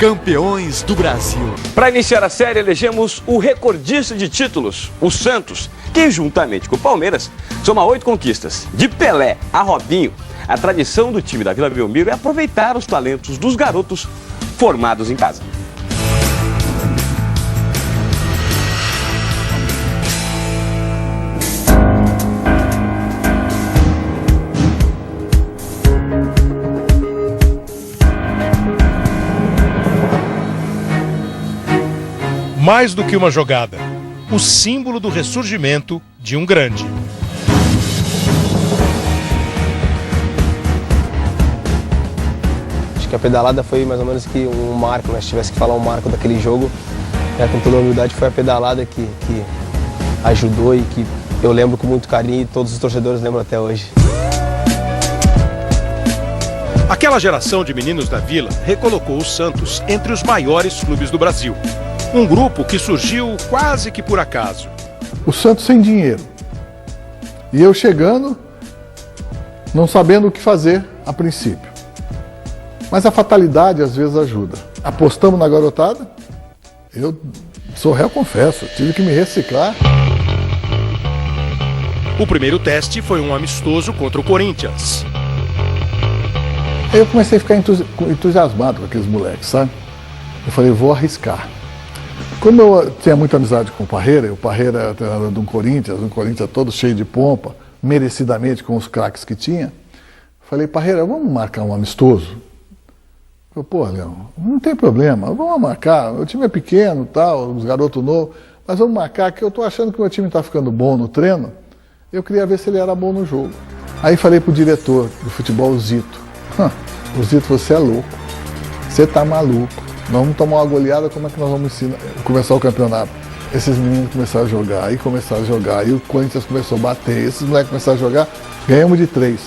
campeões do Brasil. Para iniciar a série, elegemos o recordista de títulos, o Santos, que juntamente com o Palmeiras soma 8 conquistas. De Pelé a Robinho, a tradição do time da Vila Belmiro é aproveitar os talentos dos garotos formados em casa. Mais do que uma jogada, o símbolo do ressurgimento de um grande. Acho que a pedalada foi mais ou menos que um marco, né? Se tivesse que falar um marco daquele jogo, com toda a humildade, foi a pedalada que ajudou e que eu lembro com muito carinho e todos os torcedores lembram até hoje. Aquela geração de meninos da Vila recolocou o Santos entre os maiores clubes do Brasil. Um grupo que surgiu quase que por acaso. O Santos sem dinheiro. E eu chegando, não sabendo o que fazer a princípio. Mas a fatalidade às vezes ajuda. Apostamos na garotada. Eu sou réu, confesso. Tive que me reciclar. O primeiro teste foi um amistoso contra o Corinthians. Eu comecei a ficar entusiasmado com aqueles moleques, sabe? Eu falei, vou arriscar. Como eu tinha muita amizade com o Parreira era treinador de um Corinthians todo cheio de pompa, merecidamente com os craques que tinha, falei, Parreira, vamos marcar um amistoso? Eu, pô, Leão, não tem problema, vamos marcar, o time é pequeno, tal, os garotos novos, mas vamos marcar, que eu tô achando que o meu time tá ficando bom no treino, eu queria ver se ele era bom no jogo. Aí falei pro diretor do futebol, o Zito, o Zito, você é louco, você tá maluco. Nós vamos tomar uma goleada, como é que nós vamos começar o campeonato? Esses meninos começaram a jogar, aí o Corinthians começou a bater, esses moleques começaram a jogar, ganhamos de 3.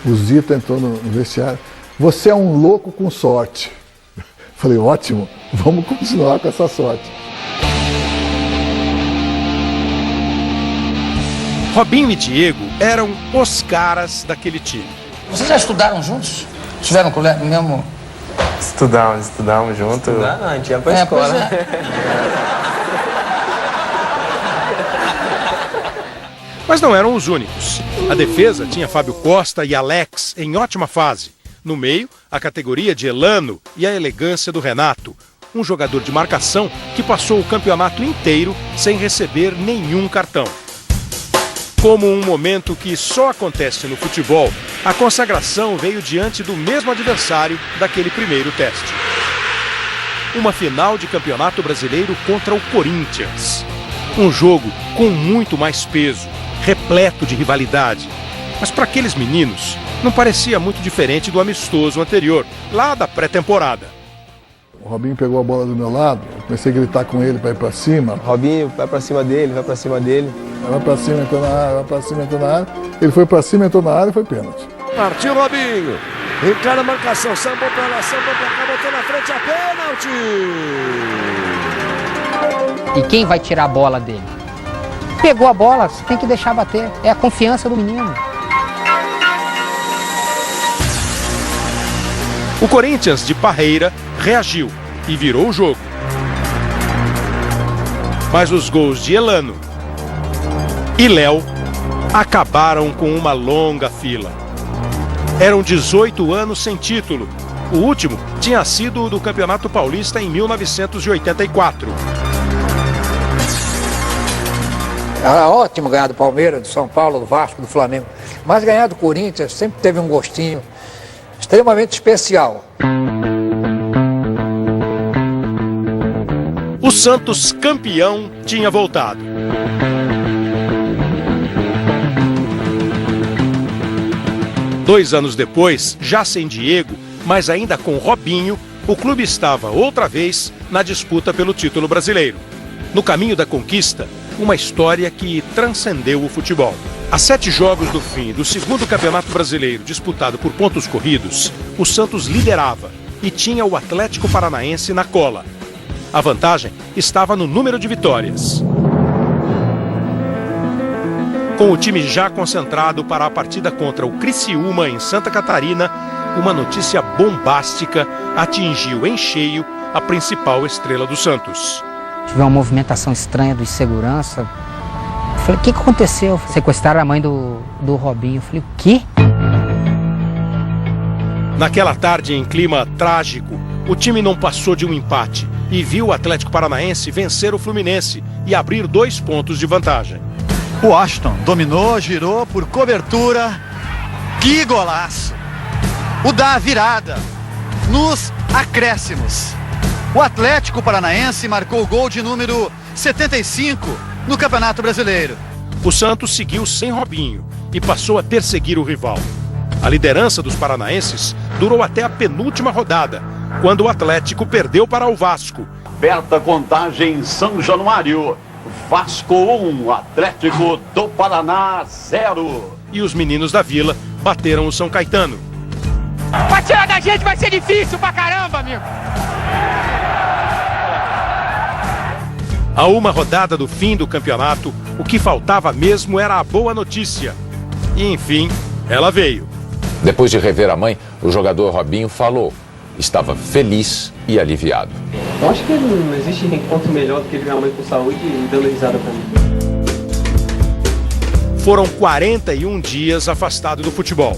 O Zito entrou no vestiário, você é um louco com sorte. Falei, ótimo, vamos continuar com essa sorte. Robinho e Diego eram os caras daquele time. Vocês já estudaram juntos? Estiveram com o mesmo... Estudamos junto. Não, a gente ia pra escola. Mas não eram os únicos. A defesa tinha Fábio Costa e Alex em ótima fase. No meio, a categoria de Elano e a elegância do Renato, um jogador de marcação que passou o campeonato inteiro sem receber nenhum cartão. Como um momento que só acontece no futebol, a consagração veio diante do mesmo adversário daquele primeiro teste. Uma final de campeonato brasileiro contra o Corinthians. Um jogo com muito mais peso, repleto de rivalidade. Mas para aqueles meninos, não parecia muito diferente do amistoso anterior, lá da pré-temporada. O Robinho pegou a bola do meu lado, eu comecei a gritar com ele para ir para cima. Robinho, vai para cima dele, vai para cima dele. Vai para cima, entrou na área, vai para cima, entrou na área. Ele foi para cima, entrou na área e foi pênalti. Partiu Robinho, encara a marcação, sambou para lá, sambou para cá, botou na frente a pênalti. E quem vai tirar a bola dele? Pegou a bola, você tem que deixar bater. É a confiança do menino. O Corinthians de Parreira reagiu e virou o jogo. Mas os gols de Elano e Léo acabaram com uma longa fila. Eram 18 anos sem título. O último tinha sido o do Campeonato Paulista em 1984. Era ótimo ganhar do Palmeiras, do São Paulo, do Vasco, do Flamengo. Mas ganhar do Corinthians sempre teve um gostinho extremamente especial. O Santos campeão tinha voltado. Dois anos depois, já sem Diego, mas ainda com Robinho, o clube estava outra vez na disputa pelo título brasileiro. No caminho da conquista, uma história que transcendeu o futebol. A 7 jogos do fim do segundo Campeonato Brasileiro, disputado por pontos corridos, o Santos liderava e tinha o Atlético Paranaense na cola. A vantagem estava no número de vitórias. Com o time já concentrado para a partida contra o Criciúma em Santa Catarina, uma notícia bombástica atingiu em cheio a principal estrela do Santos. Tive uma movimentação estranha dos segurança. Falei, o que aconteceu? Sequestraram a mãe do Robinho. Falei, o quê? Naquela tarde, em clima trágico, o time não passou de um empate e viu o Atlético Paranaense vencer o Fluminense e abrir 2 pontos de vantagem. O Washington dominou, girou por cobertura. Que golaço! O da virada nos acréscimos. O Atlético Paranaense marcou o gol de número 75 no Campeonato Brasileiro. O Santos seguiu sem Robinho e passou a perseguir o rival. A liderança dos paranaenses durou até a penúltima rodada, quando o Atlético perdeu para o Vasco. Aberta a contagem em São Januário. Vasco 1, Atlético do Paraná 0. E os meninos da Vila bateram o São Caetano. Pra tirar da gente vai ser difícil pra caramba, amigo. A uma rodada do fim do campeonato, o que faltava mesmo era a boa notícia. E enfim, ela veio. Depois de rever a mãe, o jogador Robinho falou. Estava feliz e aliviado. Eu acho que não existe reencontro melhor do que ver a mãe com saúde e dando risada pra mim. Foram 41 dias afastado do futebol.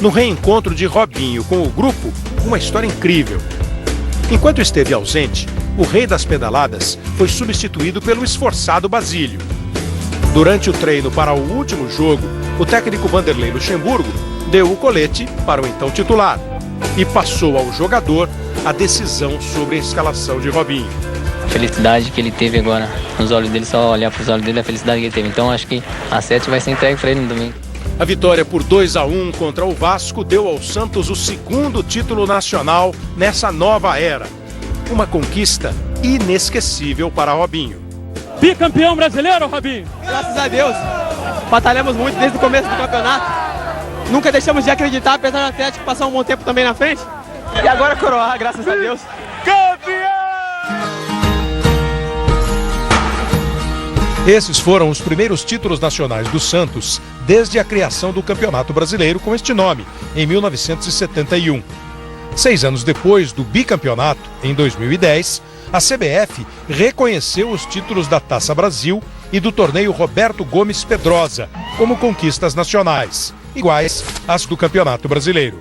No reencontro de Robinho com o grupo, uma história incrível. Enquanto esteve ausente, o rei das pedaladas foi substituído pelo esforçado Basílio. Durante o treino para o último jogo, o técnico Vanderlei Luxemburgo deu o colete para o então titular e passou ao jogador a decisão sobre a escalação de Robinho. A felicidade que ele teve agora nos olhos dele, só olhar para os olhos dele, a felicidade que ele teve. Então acho que a 7 vai ser entregue para ele no domingo. A vitória por 2-1 contra o Vasco deu ao Santos o 2º título nacional nessa nova era. Uma conquista inesquecível para Robinho. Bicampeão brasileiro, Robinho? Graças a Deus. Batalhamos muito desde o começo do campeonato. Nunca deixamos de acreditar, apesar do Atlético passar um bom tempo também na frente. E agora coroar, graças a Deus. Campeão! Esses foram os primeiros títulos nacionais do Santos desde a criação do Campeonato Brasileiro com este nome, em 1971. 6 anos depois do bicampeonato, em 2010, a CBF reconheceu os títulos da Taça Brasil e do torneio Roberto Gomes Pedrosa como conquistas nacionais, iguais às do Campeonato Brasileiro.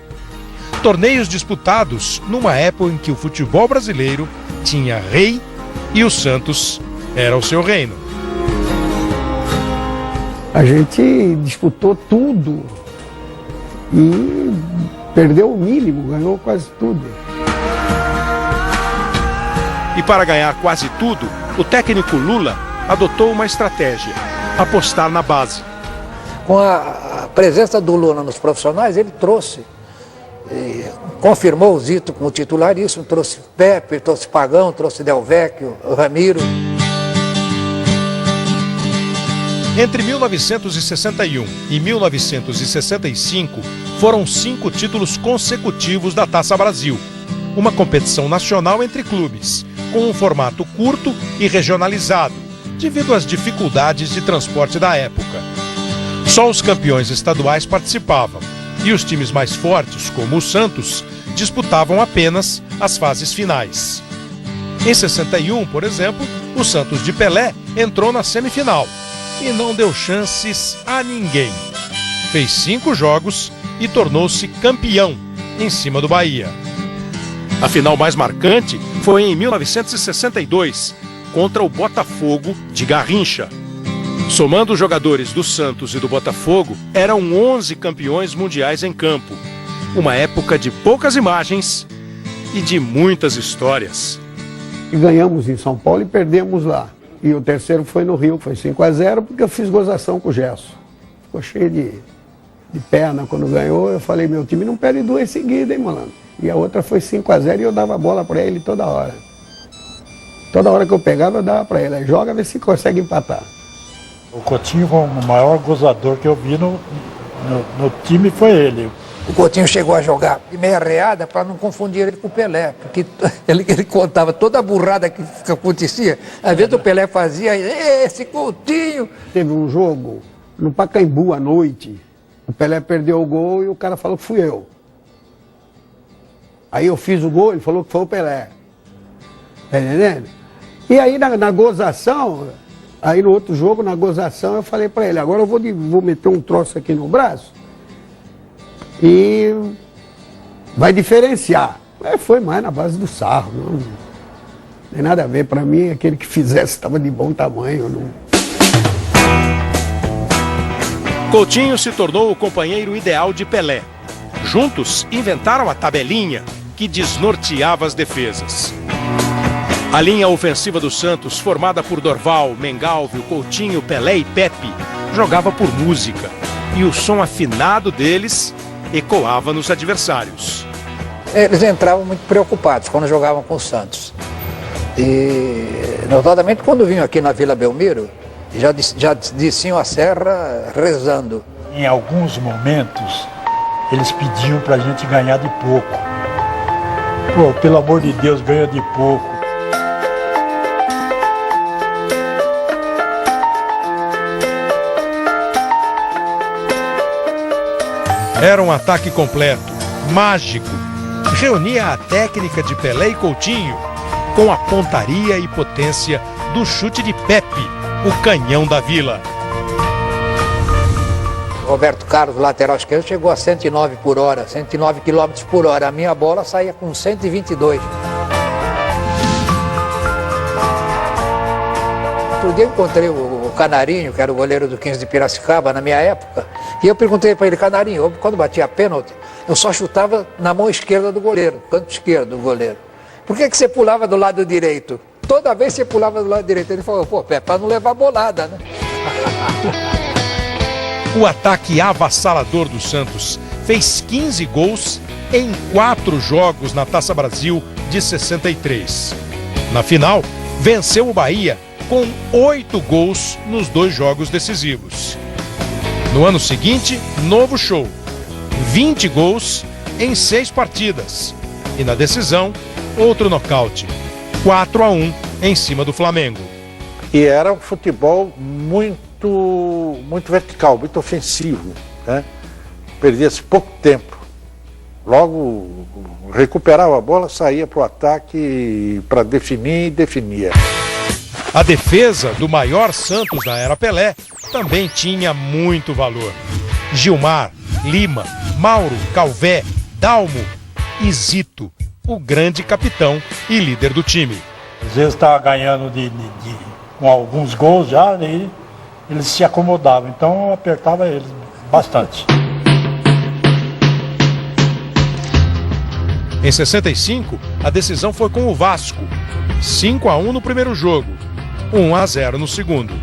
Torneios disputados numa época em que o futebol brasileiro tinha rei e o Santos era o seu reino. A gente disputou tudo e perdeu o mínimo, ganhou quase tudo. E para ganhar quase tudo, o técnico Lula adotou uma estratégia: apostar na base. Com a presença do Lula nos profissionais, ele trouxe, confirmou o Zito como titular, isso trouxe Pepe, trouxe Pagão, trouxe Del Vecchio, Ramiro. Entre 1961 e 1965, foram 5 títulos consecutivos da Taça Brasil, uma competição nacional entre clubes, com um formato curto e regionalizado, devido às dificuldades de transporte da época. Só os campeões estaduais participavam, e os times mais fortes, como o Santos, disputavam apenas as fases finais. Em 61, por exemplo, o Santos de Pelé entrou na semifinal e não deu chances a ninguém. Fez 5 jogos e tornou-se campeão em cima do Bahia. A final mais marcante foi em 1962, contra o Botafogo de Garrincha. Somando os jogadores do Santos e do Botafogo, eram 11 campeões mundiais em campo. Uma época de poucas imagens e de muitas histórias. E ganhamos em São Paulo e perdemos lá. E o terceiro foi no Rio, foi 5-0, porque eu fiz gozação com o Gerson. Ficou cheio de perna quando ganhou. Eu falei, meu time não perde 2 seguidas, hein, malandro? E a outra foi 5-0 e eu dava bola para ele toda hora. Toda hora que eu pegava, eu dava para ele. Joga, vê se consegue empatar. O Coutinho, o maior gozador que eu vi no time foi ele. O Coutinho chegou a jogar de meia reada para não confundir ele com o Pelé, porque ele contava toda a burrada que acontecia. Às vezes o Pelé fazia, esse Coutinho... Teve um jogo no Pacaembu à noite, o Pelé perdeu o gol e o cara falou que fui eu. Aí eu fiz o gol, ele falou que foi o Pelé. Tá entendendo? E aí na gozação, aí no outro jogo, na gozação, eu falei pra ele, agora eu vou meter um troço aqui no braço e vai diferenciar. Foi mais na base do sarro, não tem nada a ver. Pra mim, aquele que fizesse estava de bom tamanho. Não... Coutinho se tornou o companheiro ideal de Pelé. Juntos, inventaram a tabelinha que desnorteava as defesas. A linha ofensiva do Santos, formada por Dorval, Mengalvio, Coutinho, Pelé e Pepe, jogava por música. E o som afinado deles ecoava nos adversários. Eles entravam muito preocupados quando jogavam com o Santos. E, notadamente, quando vinham aqui na Vila Belmiro, já desciam a serra rezando. Em alguns momentos, eles pediam pra gente ganhar de pouco. Pô, pelo amor de Deus, ganha de pouco. Era um ataque completo, mágico. Reunia a técnica de Pelé e Coutinho com a pontaria e potência do chute de Pepe, o canhão da Vila. Roberto Carlos, lateral esquerdo, chegou a 109 por hora, 109 km por hora. A minha bola saía com 122. Outro dia eu encontrei o Canarinho, que era o goleiro do 15 de Piracicaba na minha época, e eu perguntei para ele, Canarinho, quando batia pênalti, eu só chutava na mão esquerda do goleiro, canto esquerdo do goleiro. Por que você pulava do lado direito? Toda vez você pulava do lado direito. Ele falou, pô, é para não levar bolada, né? O ataque avassalador do Santos fez 15 gols em 4 jogos na Taça Brasil de 63. Na final, venceu o Bahia com 8 gols nos 2 jogos decisivos. No ano seguinte, novo show. 20 gols em 6 partidas. E na decisão, outro nocaute. 4-1 em cima do Flamengo. E era um futebol muito vertical, muito ofensivo, né? Perdia-se pouco tempo. Logo recuperava a bola, saía para o ataque para definir e definia. A defesa do maior Santos da era Pelé também tinha muito valor. Gilmar, Lima, Mauro, Calvé, Dalmo e Zito, o grande capitão e líder do time. Às vezes estava ganhando com alguns gols já, e eles se acomodavam, então eu apertava eles bastante. Em 65, a decisão foi com o Vasco. 5-1 no primeiro jogo, 1-0 no segundo.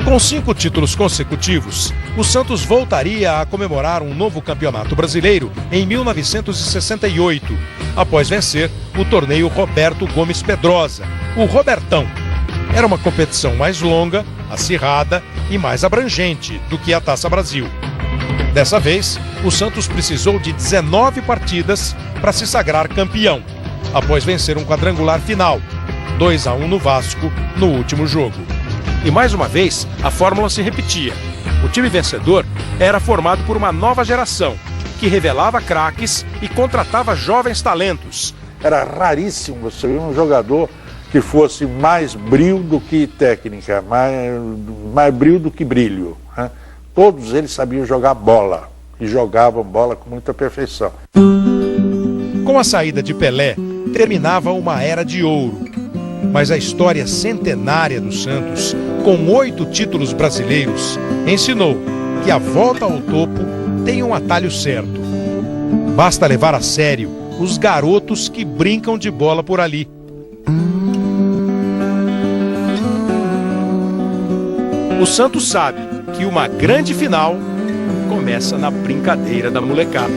Com 5 títulos consecutivos, o Santos voltaria a comemorar um novo campeonato brasileiro em 1968, após vencer o torneio Roberto Gomes Pedrosa, o Robertão. Era uma competição mais longa, acirrada e mais abrangente do que a Taça Brasil. Dessa vez, o Santos precisou de 19 partidas para se sagrar campeão, após vencer um quadrangular final, 2-1 no Vasco no último jogo. E mais uma vez, a fórmula se repetia. O time vencedor era formado por uma nova geração, que revelava craques e contratava jovens talentos. Era raríssimo você ver um jogador que fosse mais brio do que técnica, mais brio do que brilho, né? Todos eles sabiam jogar bola e jogavam bola com muita perfeição. Com a saída de Pelé, terminava uma era de ouro. Mas a história centenária do Santos, com 8 títulos brasileiros, ensinou que a volta ao topo tem um atalho certo. Basta levar a sério os garotos que brincam de bola por ali. O Santos sabe que uma grande final começa na brincadeira da molecada.